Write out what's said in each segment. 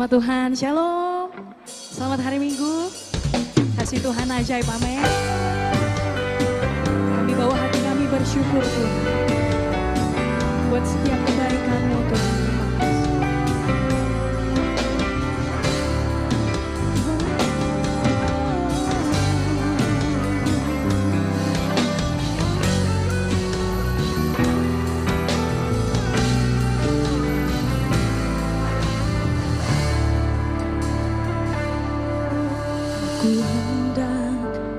Nama Tuhan, Shalom. Selamat hari Minggu. Kasih Tuhan ajaib, amin. Kami bawa hati kami bersyukur Tuhan. Buat setiap kebaikan-Mu Tuhan. Ku hendak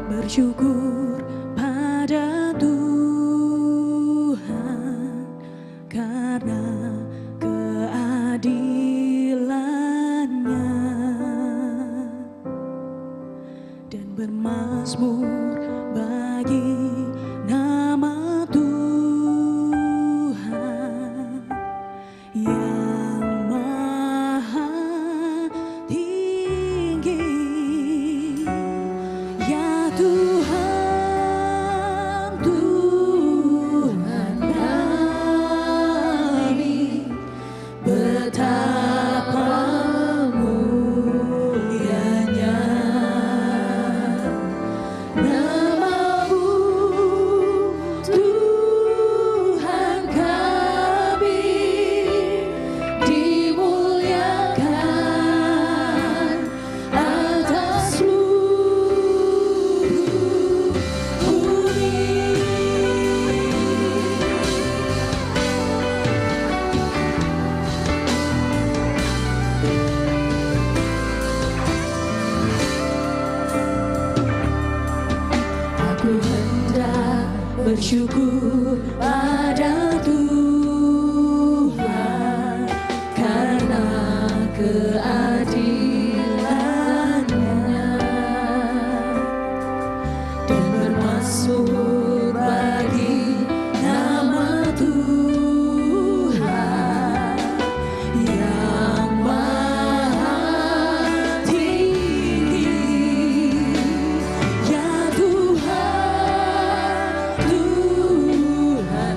bersyukur pada Tuhan karena keadilan-Nya dan bermazmur bagi nama Tuhan yang maha tinggi. Ya Tuhan, Tuhan kami, betapa mulianya nama-Mu, Tuhan kami, dimuliakan atas seluruh bumi. Aku hendak bersyukur pada Tuhan karena keadilan-Nya dan bermazmur bagi nama Tuhan yang maha tinggi. Ya Tuhan, Tuhan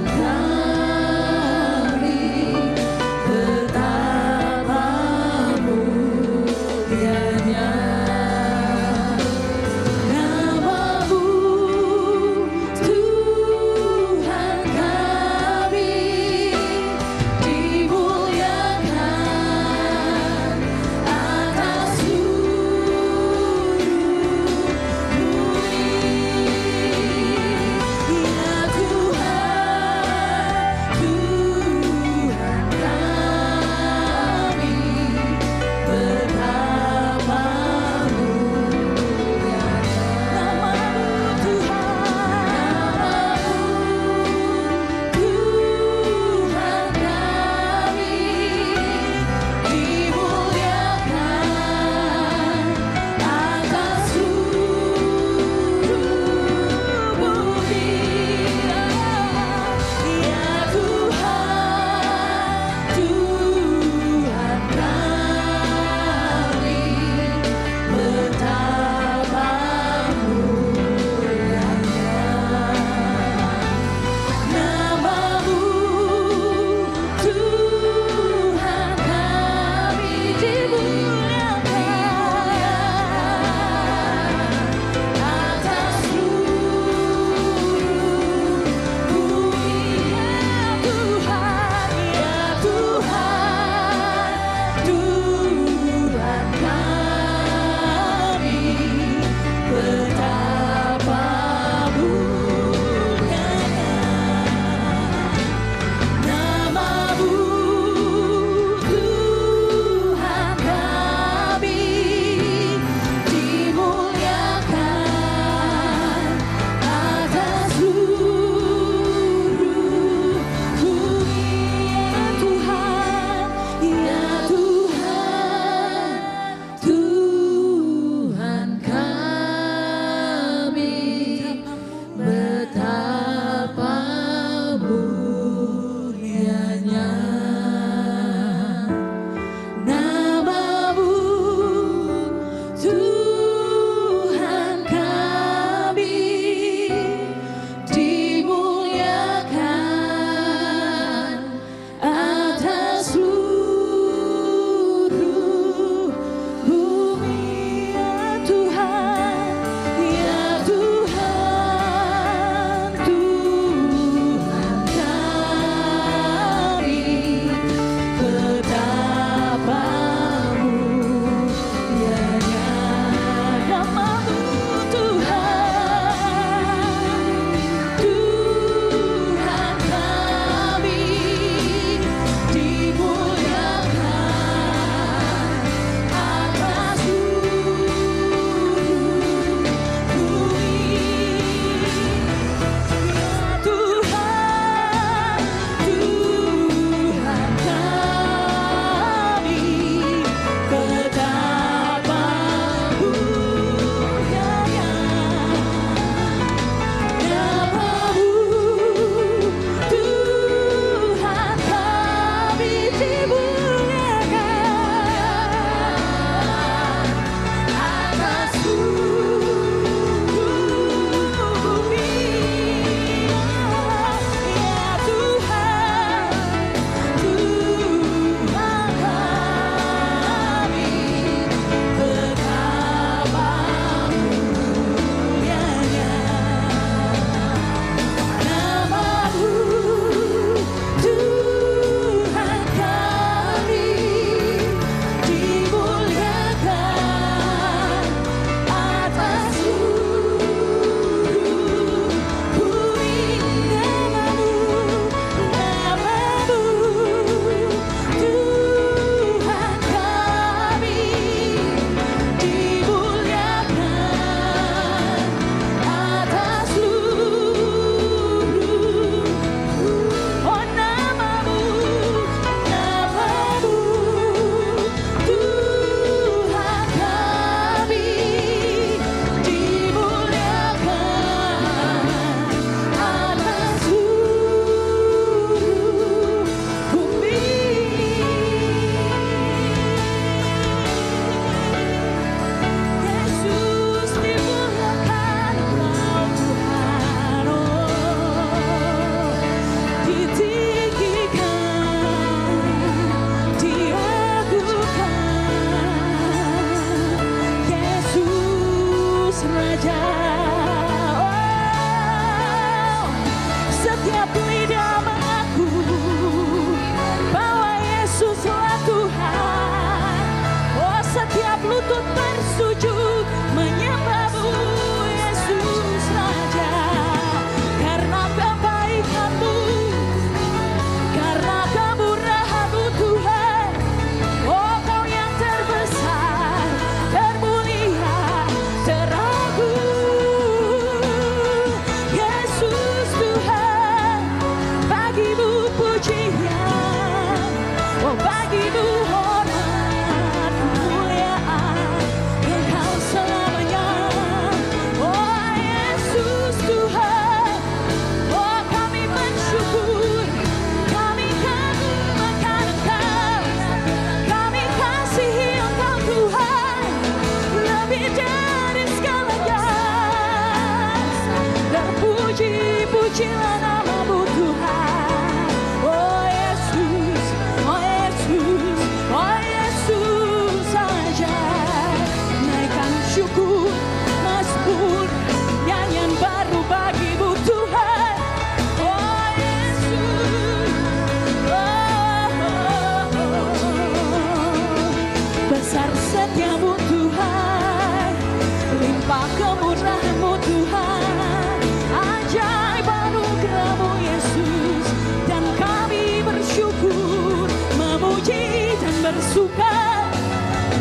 limpah kemurahan-Mu Tuhan, ajaib anugerah-Mu Yesus, dan kami bersyukur, memuji dan bersuka,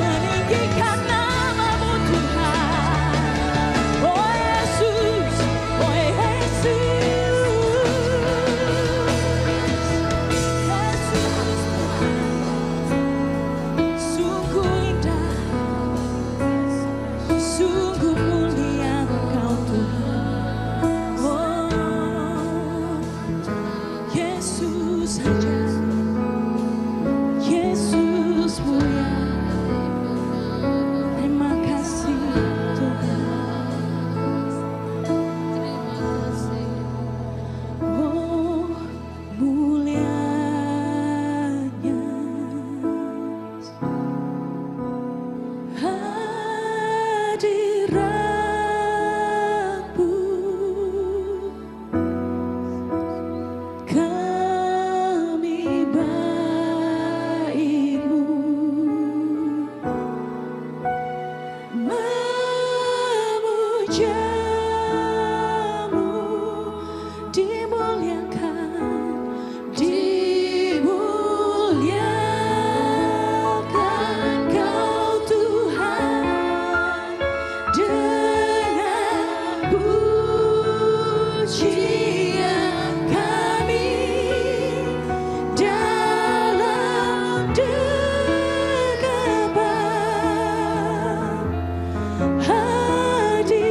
meninggikan nama-Mu Tuhan. Oh Yesus, oh Yesus, sungguh indah, sungguh mulia Engkau Tuhan. Oh Yesus saja, Yesus mulia. Terima kasih Tuhan. Oh mulianya hadirat-Mu, kami baik-Mu, memuja-Mu, dimuliakan, dimuliakan Kau Tuhan, dengan pujian kami dalam degapkan hadirat-Mu.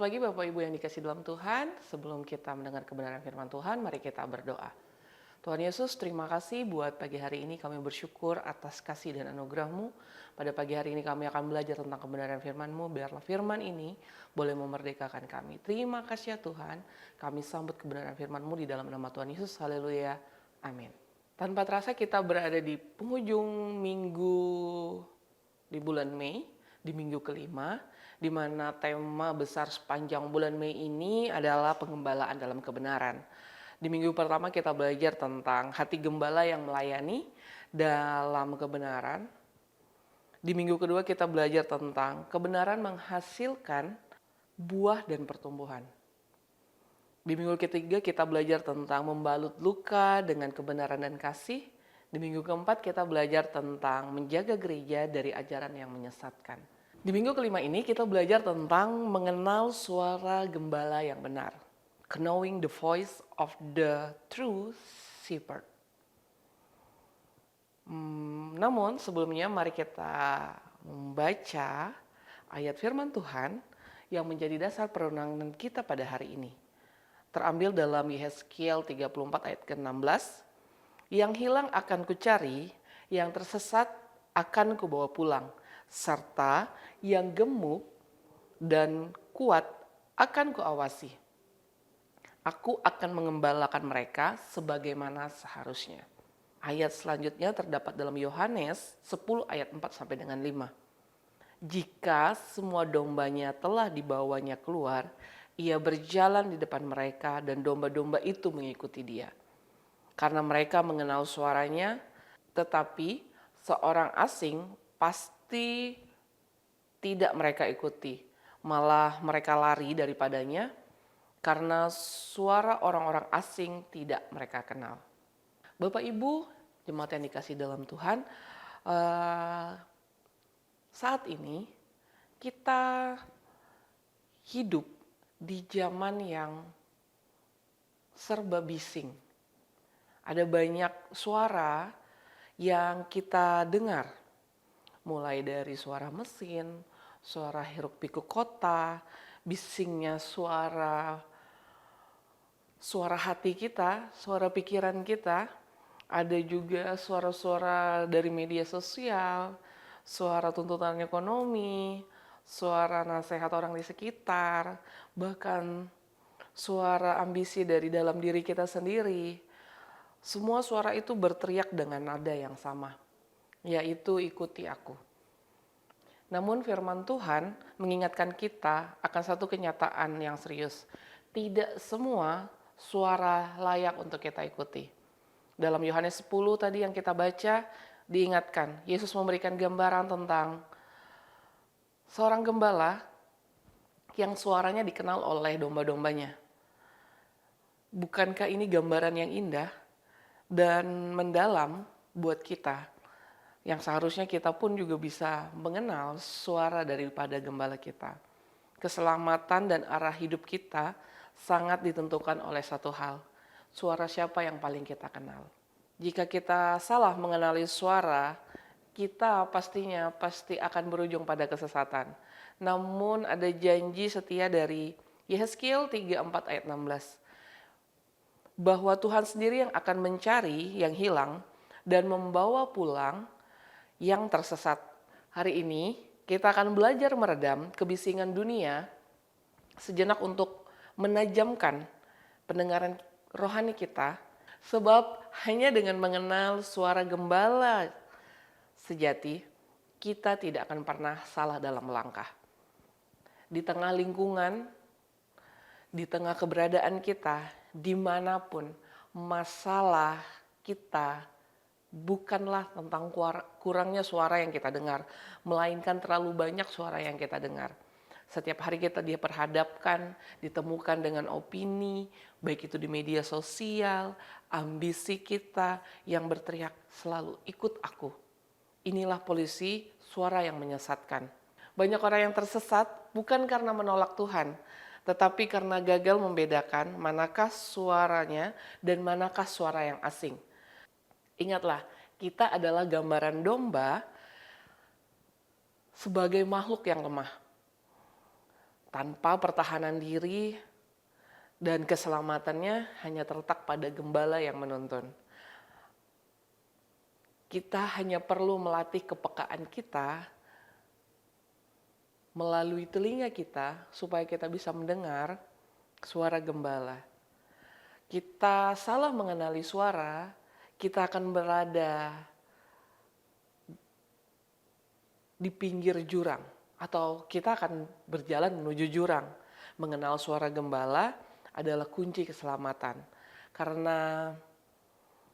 pagi Bapak Ibu yang dikasih dalam Tuhan. Sebelum kita mendengar kebenaran firman Tuhan, mari kita berdoa. Tuhan Yesus, terima kasih buat pagi hari ini. Kami bersyukur atas kasih dan anugerah-Mu. Pada pagi hari ini kami akan belajar tentang kebenaran firman-Mu. Biarlah firman ini boleh memerdekakan kami. Terima kasih ya Tuhan. Kami sambut kebenaran firman-Mu di dalam nama Tuhan Yesus. Haleluya. Amin. Tanpa terasa kita berada di penghujung minggu di bulan Mei, di minggu kelima, di mana tema besar sepanjang bulan Mei ini adalah pengembalaan dalam kebenaran. Di minggu pertama kita belajar tentang hati gembala yang melayani dalam kebenaran. Di minggu kedua kita belajar tentang kebenaran menghasilkan buah dan pertumbuhan. Di minggu ketiga kita belajar tentang membalut luka dengan kebenaran dan kasih. Di minggu keempat kita belajar tentang menjaga gereja dari ajaran yang menyesatkan. Di minggu kelima ini kita belajar tentang mengenal suara gembala yang benar. Knowing the voice of the true shepherd. Namun sebelumnya mari kita membaca ayat firman Tuhan yang menjadi dasar perenungan kita pada hari ini. Terambil dalam Yehezkiel 34 ayat ke-16. Yang hilang akan kucari, yang tersesat akan kubawa pulang. Serta yang gemuk dan kuat akan kuawasi. Aku akan mengembalakan mereka sebagaimana seharusnya. Ayat selanjutnya terdapat dalam Yohanes 10 ayat 4 sampai dengan 5. Jika semua dombanya telah dibawanya keluar, ia berjalan di depan mereka dan domba-domba itu mengikuti dia. Karena mereka mengenal suaranya, tetapi seorang asing pasti tidak mereka ikuti. Malah mereka lari daripadanya karena suara orang-orang asing tidak mereka kenal. Bapak Ibu, jemaat yang dikasih dalam Tuhan, saat ini kita hidup di zaman yang serba bising. Ada banyak suara yang kita dengar, mulai dari suara mesin, suara hiruk pikuk kota, bisingnya suara hati kita, suara pikiran kita. Ada juga suara-suara dari media sosial, suara tuntutan ekonomi, suara nasihat orang di sekitar, bahkan suara ambisi dari dalam diri kita sendiri. Semua suara itu berteriak dengan nada yang sama, yaitu ikuti aku. Namun firman Tuhan mengingatkan kita akan satu kenyataan yang serius. Tidak semua suara layak untuk kita ikuti. Dalam Yohanes 10 tadi yang kita baca, diingatkan, Yesus memberikan gambaran tentang seorang gembala yang suaranya dikenal oleh domba-dombanya. Bukankah ini gambaran yang indah dan mendalam buat kita, yang seharusnya kita pun juga bisa mengenal suara daripada gembala kita. Keselamatan dan arah hidup kita sangat ditentukan oleh satu hal, suara siapa yang paling kita kenal. Jika kita salah mengenali suara, kita pasti akan berujung pada kesesatan. Namun ada janji setia dari Yehezkiel 34 ayat 16. Bahwa Tuhan sendiri yang akan mencari yang hilang dan membawa pulang yang tersesat. Hari ini kita akan belajar meredam kebisingan dunia sejenak untuk menajamkan pendengaran rohani kita. Sebab hanya dengan mengenal suara gembala sejati, kita tidak akan pernah salah dalam melangkah. Di tengah lingkungan, di tengah keberadaan kita, dimanapun, masalah kita bukanlah tentang kurangnya suara yang kita dengar, melainkan terlalu banyak suara yang kita dengar. Setiap hari kita diperhadapkan, ditemukan dengan opini, baik itu di media sosial, ambisi kita yang berteriak selalu ikut aku. Inilah polisi suara yang menyesatkan. Banyak orang yang tersesat bukan karena menolak Tuhan, tetapi karena gagal membedakan manakah suaranya dan manakah suara yang asing. Ingatlah, kita adalah gambaran domba sebagai makhluk yang lemah. tanpa pertahanan diri, dan keselamatannya hanya terletak pada gembala yang menuntun. Kita hanya perlu melatih kepekaan kita melalui telinga kita supaya kita bisa mendengar suara gembala. Kita salah mengenali suara, kita akan berada di pinggir jurang atau kita akan berjalan menuju jurang. Mengenal suara gembala adalah kunci keselamatan. Karena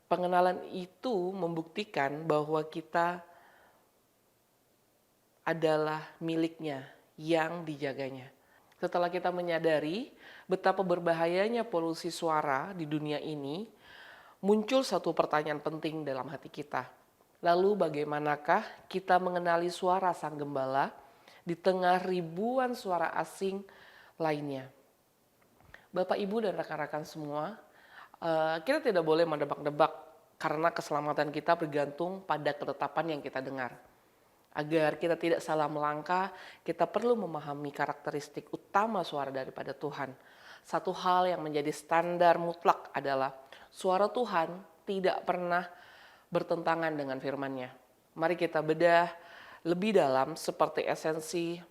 pengenalan itu membuktikan bahwa kita adalah miliknya yang dijaganya. Setelah kita menyadari betapa berbahayanya polusi suara di dunia ini, muncul satu pertanyaan penting dalam hati kita. Lalu bagaimanakah kita mengenali suara sang gembala di tengah ribuan suara asing lainnya? Bapak, Ibu, dan rekan-rekan semua, kita tidak boleh mendebak-debak karena keselamatan kita bergantung pada ketetapan yang kita dengar. Agar kita tidak salah melangkah, kita perlu memahami karakteristik utama suara daripada Tuhan. Satu hal yang menjadi standar mutlak adalah suara Tuhan tidak pernah bertentangan dengan firman-Nya. Mari kita bedah lebih dalam seperti esensi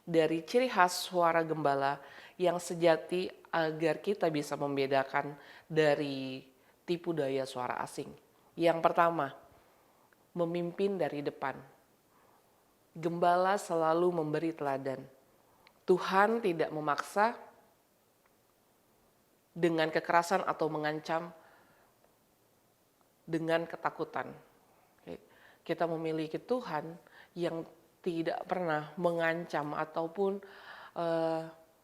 dari ciri khas suara gembala yang sejati agar kita bisa membedakan dari tipu daya suara asing. Yang pertama, memimpin dari depan. Gembala selalu memberi teladan. Tuhan tidak memaksa dengan kekerasan atau mengancam dengan ketakutan. Kita memiliki Tuhan yang tidak pernah mengancam ataupun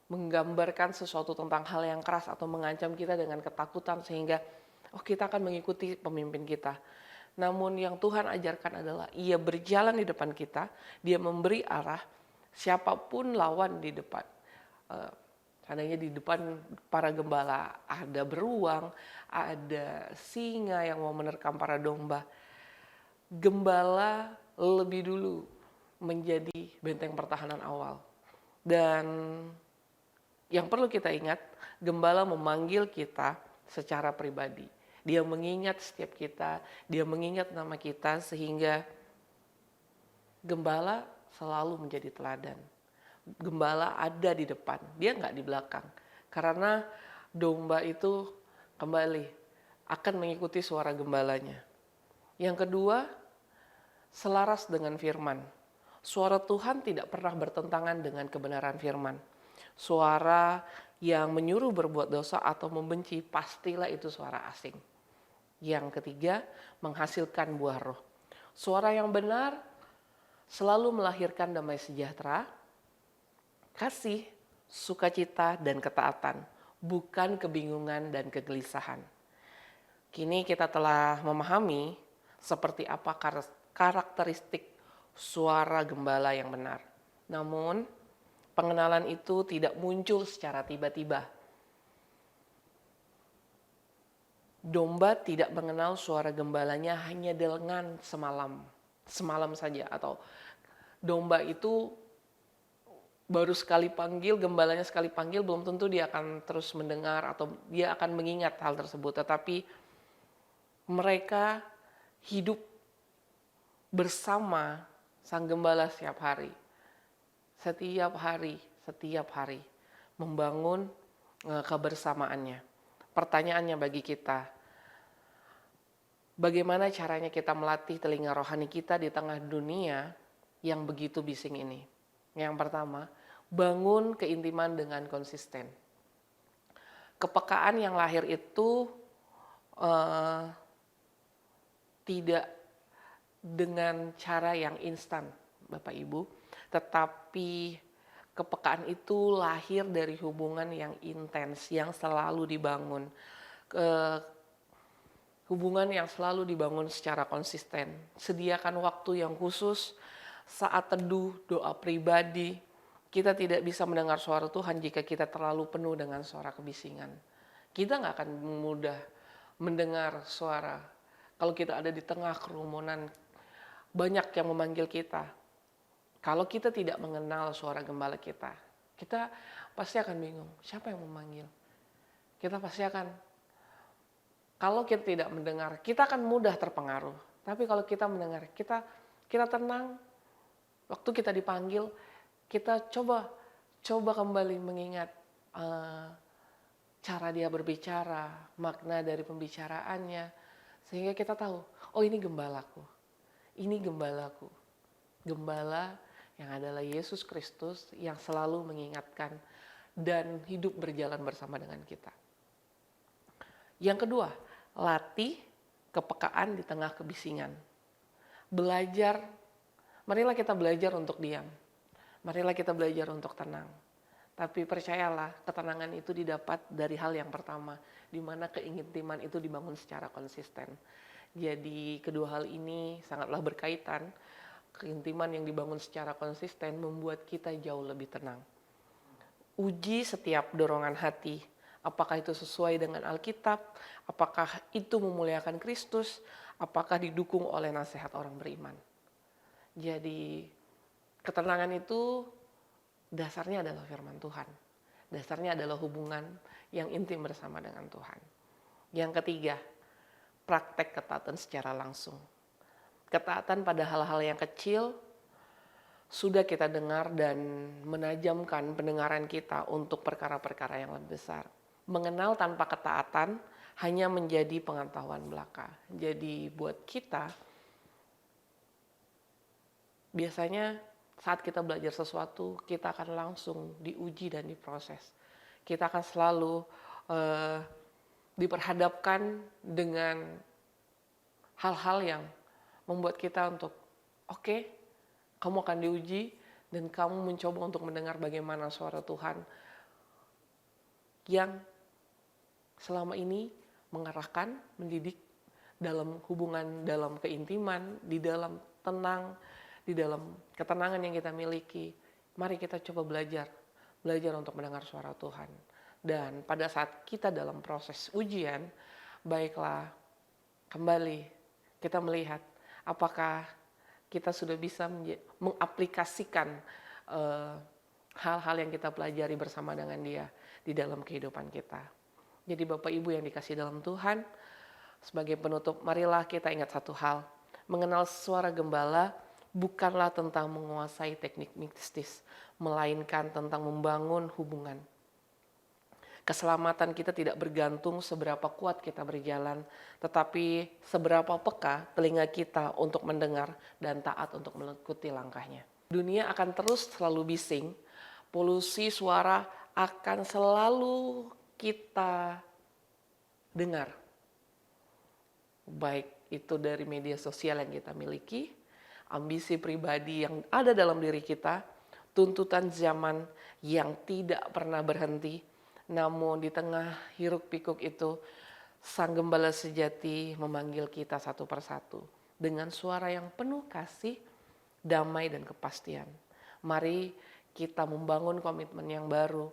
menggambarkan sesuatu tentang hal yang keras atau mengancam kita dengan ketakutan sehingga kita akan mengikuti pemimpin kita. Namun yang Tuhan ajarkan adalah Ia berjalan di depan kita, Dia memberi arah siapapun lawan di depan. Seandainya di depan para gembala ada beruang, ada singa yang mau menerkam para domba. Gembala lebih dulu menjadi benteng pertahanan awal. Dan yang perlu kita ingat, gembala memanggil kita secara pribadi. Dia mengingat setiap kita, dia mengingat nama kita sehingga gembala selalu menjadi teladan. Gembala ada di depan, dia nggak di belakang. Karena domba itu kembali akan mengikuti suara gembalanya. Yang kedua, selaras dengan firman. Suara Tuhan tidak pernah bertentangan dengan kebenaran firman. Suara yang menyuruh berbuat dosa atau membenci, pastilah itu suara asing. Yang ketiga, menghasilkan buah roh. Suara yang benar selalu melahirkan damai sejahtera, kasih, sukacita, dan ketaatan, bukan kebingungan dan kegelisahan. Kini kita telah memahami seperti apa karakteristik suara gembala yang benar. Namun, pengenalan itu tidak muncul secara tiba-tiba. Domba tidak mengenal suara gembalanya hanya dengan semalam saja. Atau domba itu baru sekali panggil, gembalanya sekali panggil, belum tentu dia akan terus mendengar atau dia akan mengingat hal tersebut. Tetapi mereka hidup bersama sang gembala setiap hari, membangun kebersamaannya. Pertanyaannya bagi kita, bagaimana caranya kita melatih telinga rohani kita di tengah dunia yang begitu bising ini? Yang pertama, bangun keintiman dengan konsisten. Kepekaan yang lahir itu tidak dengan cara yang instan, Bapak Ibu, tetapi kepekaan itu lahir dari hubungan yang intens, yang selalu dibangun. Hubungan yang selalu dibangun secara konsisten. Sediakan waktu yang khusus, saat teduh, doa pribadi. Kita tidak bisa mendengar suara Tuhan jika kita terlalu penuh dengan suara kebisingan. Kita nggak akan mudah mendengar suara. Kalau kita ada di tengah kerumunan, banyak yang memanggil kita. Kalau kita tidak mengenal suara gembala kita, Kita pasti akan bingung, siapa yang memanggil? Kita pasti akan, kalau kita tidak mendengar, kita akan mudah terpengaruh. Tapi kalau kita mendengar, kita tenang. Waktu kita dipanggil, kita coba kembali mengingat cara dia berbicara, makna dari pembicaraannya, sehingga kita tahu, oh ini gembalaku, gembala yang adalah Yesus Kristus yang selalu mengingatkan dan hidup berjalan bersama dengan kita. Yang kedua, latih kepekaan di tengah kebisingan. Marilah kita belajar untuk diam. Marilah kita belajar untuk tenang. Tapi percayalah, ketenangan itu didapat dari hal yang pertama, di mana keintiman itu dibangun secara konsisten. Jadi kedua hal ini sangatlah berkaitan. Keintiman yang dibangun secara konsisten membuat kita jauh lebih tenang. Uji setiap dorongan hati. Apakah itu sesuai dengan Alkitab? Apakah itu memuliakan Kristus? Apakah didukung oleh nasihat orang beriman? Jadi ketenangan itu dasarnya adalah firman Tuhan. Dasarnya adalah hubungan yang intim bersama dengan Tuhan. Yang ketiga, praktek ketaatan secara langsung. Ketaatan pada hal-hal yang kecil sudah kita dengar dan menajamkan pendengaran kita untuk perkara-perkara yang lebih besar. Mengenal tanpa ketaatan hanya menjadi pengetahuan belaka. Jadi buat kita, biasanya saat kita belajar sesuatu, kita akan langsung diuji dan diproses. Kita akan selalu diperhadapkan dengan hal-hal yang membuat kita untuk, oke, kamu akan diuji dan kamu mencoba untuk mendengar bagaimana suara Tuhan yang selama ini mengarahkan, mendidik dalam hubungan, dalam keintiman, di dalam tenang, di dalam ketenangan yang kita miliki. Mari kita coba belajar untuk mendengar suara Tuhan. Dan pada saat kita dalam proses ujian, baiklah kembali kita melihat apakah kita sudah bisa mengaplikasikan hal-hal yang kita pelajari bersama dengan Dia di dalam kehidupan kita. Jadi Bapak Ibu yang dikasihi dalam Tuhan, sebagai penutup, marilah kita ingat satu hal. Mengenal suara gembala bukanlah tentang menguasai teknik mistis, melainkan tentang membangun hubungan. Keselamatan kita tidak bergantung seberapa kuat kita berjalan, tetapi seberapa peka telinga kita untuk mendengar dan taat untuk mengikuti langkahnya. Dunia akan terus selalu bising, polusi suara akan selalu kita dengar. Baik itu dari media sosial yang kita miliki, ambisi pribadi yang ada dalam diri kita, tuntutan zaman yang tidak pernah berhenti. Namun di tengah hiruk pikuk itu, Sang Gembala sejati memanggil kita satu persatu dengan suara yang penuh kasih, damai dan kepastian. Mari kita membangun komitmen yang baru,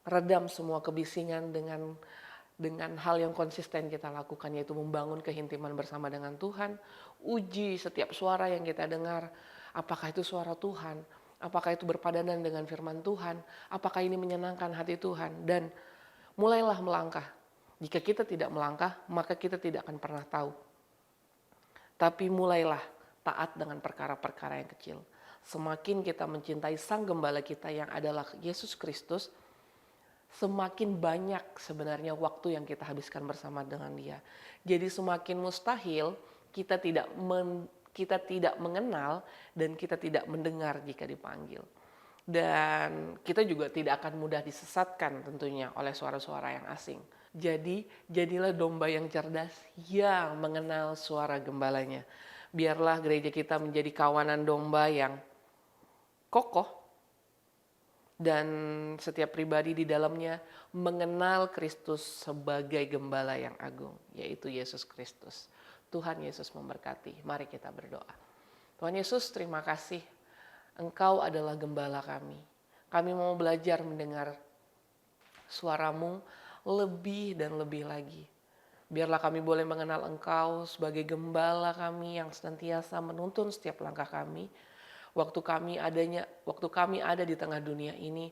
redam semua kebisingan dengan hal yang konsisten kita lakukan, yaitu membangun keintiman bersama dengan Tuhan. Uji setiap suara yang kita dengar, apakah itu suara Tuhan, apakah itu berpadanan dengan firman Tuhan, apakah ini menyenangkan hati Tuhan, dan mulailah melangkah. Jika kita tidak melangkah, maka kita tidak akan pernah tahu. Tapi mulailah taat dengan perkara-perkara yang kecil. Semakin kita mencintai Sang Gembala kita yang adalah Yesus Kristus, semakin banyak sebenarnya waktu yang kita habiskan bersama dengan Dia. Jadi semakin mustahil kita tidak mengenal dan kita tidak mendengar jika dipanggil. Dan kita juga tidak akan mudah disesatkan tentunya oleh suara-suara yang asing. Jadi jadilah domba yang cerdas yang mengenal suara gembalanya. Biarlah gereja kita menjadi kawanan domba yang kokoh, dan setiap pribadi di dalamnya mengenal Kristus sebagai gembala yang agung, yaitu Yesus Kristus. Tuhan Yesus memberkati. Mari kita berdoa. Tuhan Yesus, terima kasih. Engkau adalah gembala kami. Kami mau belajar mendengar suara-Mu lebih dan lebih lagi. Biarlah kami boleh mengenal Engkau sebagai gembala kami yang senantiasa menuntun setiap langkah kami. Waktu kami ada di tengah dunia ini,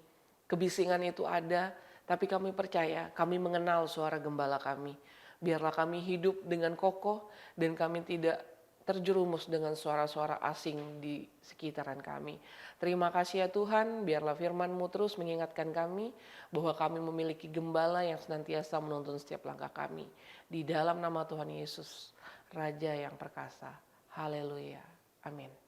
kebisingan itu ada, tapi kami percaya, kami mengenal suara gembala kami. Biarlah kami hidup dengan kokoh dan kami tidak terjerumus dengan suara-suara asing di sekitaran kami. Terima kasih ya Tuhan, biarlah firman-Mu terus mengingatkan kami bahwa kami memiliki gembala yang senantiasa menuntun setiap langkah kami. Di dalam nama Tuhan Yesus, Raja yang perkasa. Haleluya. Amin.